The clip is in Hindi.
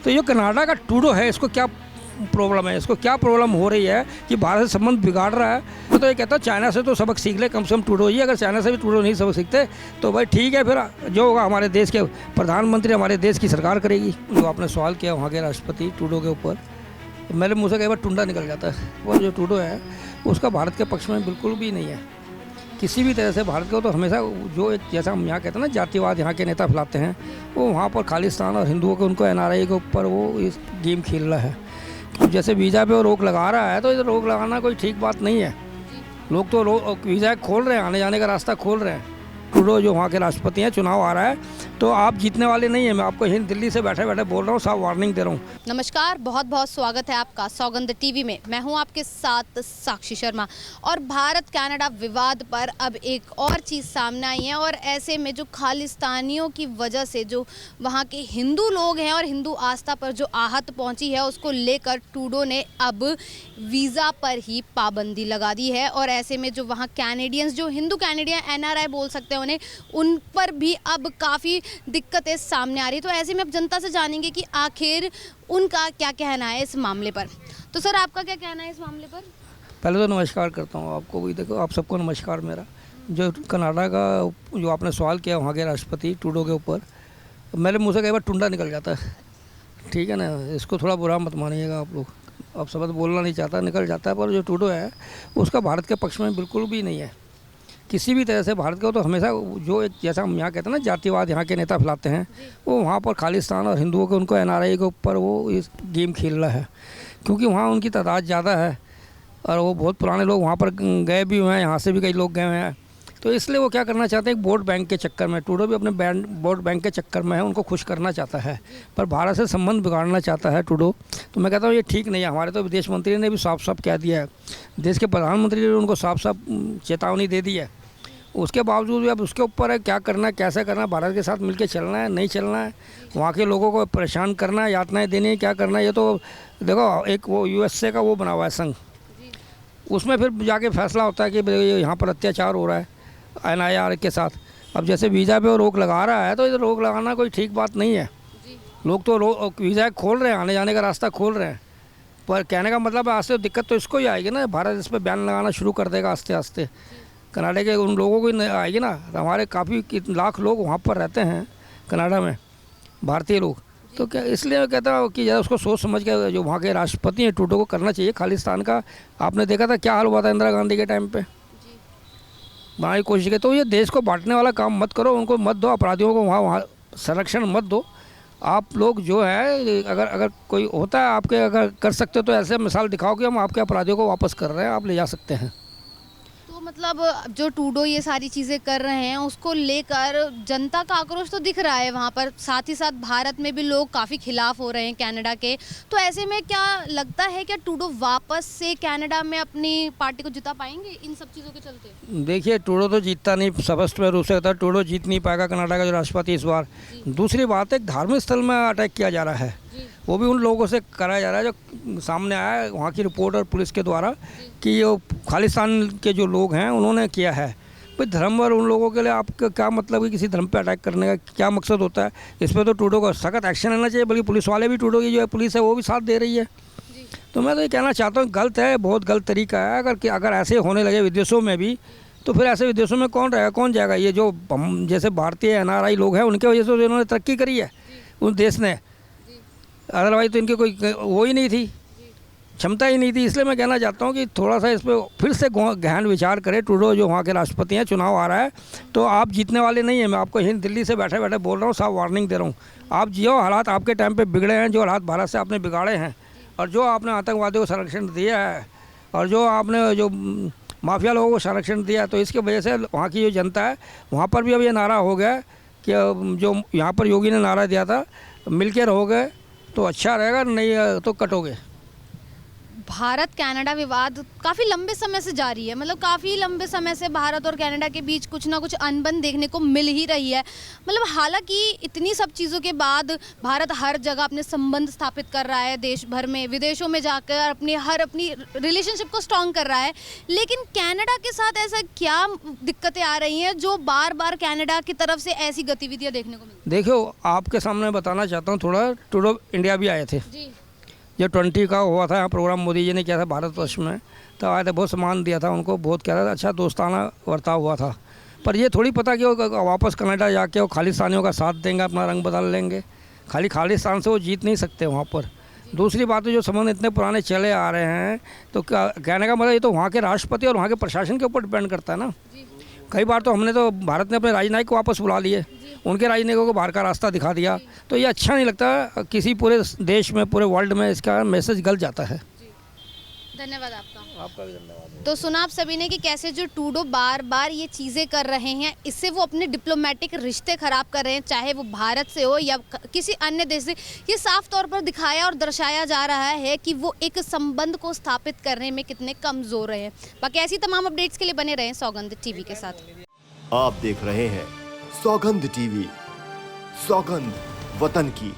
तो ये कनाडा का ट्रूडो है, इसको क्या प्रॉब्लम है, इसको क्या प्रॉब्लम हो रही है कि भारत से संबंध बिगाड़ रहा है। तो ये कहता है चाइना से तो सबक सीख ले, कम से कम ट्रूडो ही, अगर चाइना से भी ट्रूडो नहीं सबक सीखते तो भाई ठीक है, फिर जो होगा हमारे देश के प्रधानमंत्री हमारे देश की सरकार करेगी। जो आपने सवाल किया वहाँ के राष्ट्रपति ट्रूडो के ऊपर, मेरे मुँह से कई बार टुंडा निकल जाता है। वो जो ट्रूडो है उसका भारत के पक्ष में बिल्कुल भी नहीं है किसी भी तरह से। भारत को तो हमेशा जो एक जैसा हम यहाँ कहते हैं ना जातिवाद यहाँ के नेता फैलाते हैं, वो वहाँ पर खालिस्तान और हिंदुओं के उनको एनआरआई के ऊपर वो इस गेम खेल रहा है। अब जैसे वीज़ा पे वो रोक लगा रहा है तो ये रोक लगाना कोई ठीक बात नहीं है। लोग तो वीज़ा खोल रहे हैं, आने जाने का रास्ता खोल रहे हैं। ट्रूडो जो वहाँ के राष्ट्रपति हैं, चुनाव आ रहा है तो आप जीतने वाले नहीं हैं। मैं आपको यहीं दिल्ली से बैठे बैठे बोल रहा हूँ, साफ वार्निंग दे रहा हूँ। नमस्कार, बहुत बहुत स्वागत है आपका सौगंध टीवी में। मैं हूं आपके साथ साक्षी शर्मा। और भारत कनाडा विवाद पर अब एक और चीज़ सामने आई है, और ऐसे में जो खालिस्तानियों की वजह से जो वहां के हिंदू लोग हैं और हिंदू आस्था पर जो आहत पहुंची है, उसको लेकर ट्रूडो ने अब वीज़ा पर ही पाबंदी लगा दी है। और ऐसे में जो वहाँ कैनेडियंस, जो हिंदू कैनेडियन एनआरआई बोल सकते हैं उन्हें, उन पर भी अब काफ़ी दिक्कतें सामने आ रही। तो ऐसे में अब जनता से जानेंगे कि आखिर उनका क्या कहना है इस मामले पर। तो सर, आपका क्या कहना है इस मामले पर? पहले तो नमस्कार करता हूँ आपको भी, देखो आप सबको नमस्कार मेरा। जो कनाडा का जो आपने सवाल किया वहाँ के राष्ट्रपति ट्रूडो के ऊपर, मेरे मुँह से कई बार टुंडा निकल जाता है, ठीक है ना। इसको थोड़ा बुरा मत मानिएगा आप लोग। अब शब्द बोलना नहीं चाहता, निकल जाता है। पर जो ट्रूडो है उसका भारत के पक्ष में बिल्कुल भी नहीं है किसी भी तरह से। भारत को तो हमेशा जो एक जैसा हम यहाँ कहते हैं ना जातिवाद यहाँ के नेता फैलाते हैं, वो वहाँ पर खालिस्तान और हिंदुओं के उनको एनआरआई के ऊपर वो इस गेम खेल रहा है। क्योंकि वहाँ उनकी तादाद ज़्यादा है और वो बहुत पुराने लोग वहाँ पर गए भी हुए हैं, यहाँ से भी कई लोग गए हुए हैं। तो इसलिए वो क्या करना चाहते हैं, एक वोट बैंक के चक्कर में, ट्रूडो भी अपने वोट बैंक के चक्कर में है, उनको खुश करना चाहता है। पर भारत से संबंध बिगाड़ना चाहता है ट्रूडो। तो मैं कहता हूँ ये ठीक नहीं है। हमारे तो विदेश मंत्री ने भी साफ साफ कह दिया है, देश के प्रधानमंत्री ने उनको साफ साफ चेतावनी दे दी है। उसके बावजूद भी अब उसके ऊपर है क्या करना है, कैसे करना है, भारत के साथ मिलकर चलना है, नहीं चलना है, वहाँ के लोगों को परेशान करना है, यातनाएं देनी है, क्या करना है। ये तो देखो एक वो यूएसए का वो बना हुआ है संघ, उसमें फिर जाके फैसला होता है कि यहाँ पर अत्याचार हो रहा है एनआईआर के साथ। अब जैसे वीज़ा पे वो रोक लगा रहा है तो ये रोक लगाना कोई ठीक बात नहीं है। लोग तो वीज़ा खोल रहे हैं, आने जाने का रास्ता खोल रहे हैं। पर कहने का मतलब आज से दिक्कत तो इसको ही आएगी ना, भारत इस पर बैन लगाना शुरू कर देगा आस्ते आस्ते। कनाडा के उन लोगों को आएगी ना, हमारे काफ़ी लाख लोग वहाँ पर रहते हैं कनाडा में, भारतीय लोग। तो क्या इसलिए मैं कहता हूँ कि ज़रा उसको सोच समझ के जो वहाँ के राष्ट्रपति हैं ट्रूडो को करना चाहिए। खालिस्तान का आपने देखा था क्या हाल हुआ था इंदिरा गांधी के टाइम पे, बनाने की कोशिश की। तो ये देश को बांटने वाला काम मत करो, उनको मत दो, अपराधियों को वहाँ संरक्षण मत दो। आप लोग जो है अगर कोई होता है आपके, अगर कर सकते हो तो ऐसे मिसाल दिखाओ कि हम आपके अपराधियों को वापस कर रहे हैं, आप ले जा सकते हैं। मतलब जो ट्रूडो ये सारी चीज़ें कर रहे हैं उसको लेकर जनता का आक्रोश तो दिख रहा है वहाँ पर, साथ ही साथ भारत में भी लोग काफ़ी खिलाफ हो रहे हैं कनाडा के। तो ऐसे में क्या लगता है कि ट्रूडो वापस से कनाडा में अपनी पार्टी को जिता पाएंगे इन सब चीज़ों के चलते? देखिए ट्रूडो तो जीतता नहीं, स्पष्ट रूप से कहता है ट्रूडो जीत नहीं पाएगा कनाडा का जो राष्ट्रपति इस बार। दूसरी बात है, धार्मिक स्थल में अटैक किया जा रहा है, वो भी उन लोगों से कराया जा रहा है जो सामने आया है वहाँ की रिपोर्ट और पुलिस के द्वारा कि ये खालिस्तान के जो लोग हैं उन्होंने किया है। भाई धर्म और उन लोगों के लिए आपका क्या मतलब कि किसी धर्म पे अटैक करने का क्या मकसद होता है? इस पर तो ट्रूडो को सख्त एक्शन लेना चाहिए, बल्कि पुलिस वाले भी, ट्रूडो की जो है पुलिस है वो भी साथ दे रही है। तो मैं तो ये कहना चाहता हूँ गलत है, बहुत गलत तरीका है। अगर ऐसे होने लगे विदेशों में भी तो फिर ऐसे विदेशों में कौन रहेगा, कौन जाएगा? ये जो जैसे भारतीय एनआरआई लोग हैं उनके वजह से इन्होंने तरक्की करी है उस देश ने, अदरवाइज तो इनकी कोई वो ही नहीं थी, क्षमता ही नहीं थी। इसलिए मैं कहना चाहता हूँ कि थोड़ा सा इस पर फिर से गहन विचार करें। ट्रूडो जो वहाँ के राष्ट्रपति हैं, चुनाव आ रहा है तो आप जीतने वाले नहीं हैं। मैं आपको यहीं दिल्ली से बैठे बैठे बोल रहा हूँ, साफ वार्निंग दे रहा हूँ। आप जियो, हालात आपके टाइम पे बिगड़े हैं, जो हालात भारत से आपने बिगाड़े हैं और जो आपने आतंकवादियों को संरक्षण दिया है और जो आपने जो माफिया लोगों को संरक्षण दिया है, तो इसकी वजह से वहाँ की जो जनता है वहाँ पर भी अब ये नारा हो गया कि जो यहाँ पर योगी ने नारा दिया था, मिल के रहोगे तो अच्छा रहेगा, नहीं तो कटोगे। भारत कनाडा विवाद काफ़ी लंबे समय से जारी है, मतलब काफ़ी लंबे समय से भारत और कनाडा के बीच कुछ ना कुछ अनबन देखने को मिल ही रही है। मतलब हालांकि इतनी सब चीज़ों के बाद भारत हर जगह अपने संबंध स्थापित कर रहा है, देश भर में विदेशों में जाकर अपनी रिलेशनशिप को स्ट्रॉन्ग कर रहा है, लेकिन कनाडा के साथ ऐसा क्या दिक्कतें आ रही हैं जो बार बार कनाडा की तरफ से ऐसी गतिविधियाँ देखने को मिलती देखो, आपके सामने बताना चाहता हूँ, थोड़ा टूडो इंडिया भी आए थे जी जो 20 का हुआ था यहाँ प्रोग्राम, मोदी जी ने किया था भारतवर्ष में, तो आए थे, बहुत सम्मान दिया था उनको, बहुत क्या था, अच्छा दोस्ताना बर्ताव हुआ था। पर ये थोड़ी पता कि वो वापस कनाडा जाके वो खालिस्तानियों का साथ देंगे, अपना रंग बदल लेंगे। खालिस्तान से वो जीत नहीं सकते वहाँ पर। दूसरी बात है, जो संबंध इतने पुराने चले आ रहे हैं, तो क्या कहने का मतलब, ये तो वहाँ के राष्ट्रपति और वहाँ के प्रशासन के ऊपर डिपेंड करता है ना। कई बार तो भारत ने अपने राजनयिक को वापस बुला लिए, उनके राजनयिकों को बाहर का रास्ता दिखा दिया, तो ये अच्छा नहीं लगता। किसी पूरे देश में, पूरे वर्ल्ड में इसका मैसेज गलत जाता है। धन्यवाद आपका। आपका भी धन्यवाद। तो सुना आप सभी ने कि कैसे जो ट्रूडो बार बार ये चीज़ें कर रहे हैं, इससे वो अपने डिप्लोमेटिक रिश्ते ख़राब कर रहे हैं, चाहे वो भारत से हो या किसी अन्य देश से। ये साफ तौर पर दिखाया और दर्शाया जा रहा है कि वो एक संबंध को स्थापित करने में कितने कमज़ोर हैं। बाकी ऐसी तमाम अपडेट्स के लिए बने रहें सौगंध टीवी के साथ। आप देख रहे हैं सौगंध टीवी, सौगंध वतन की।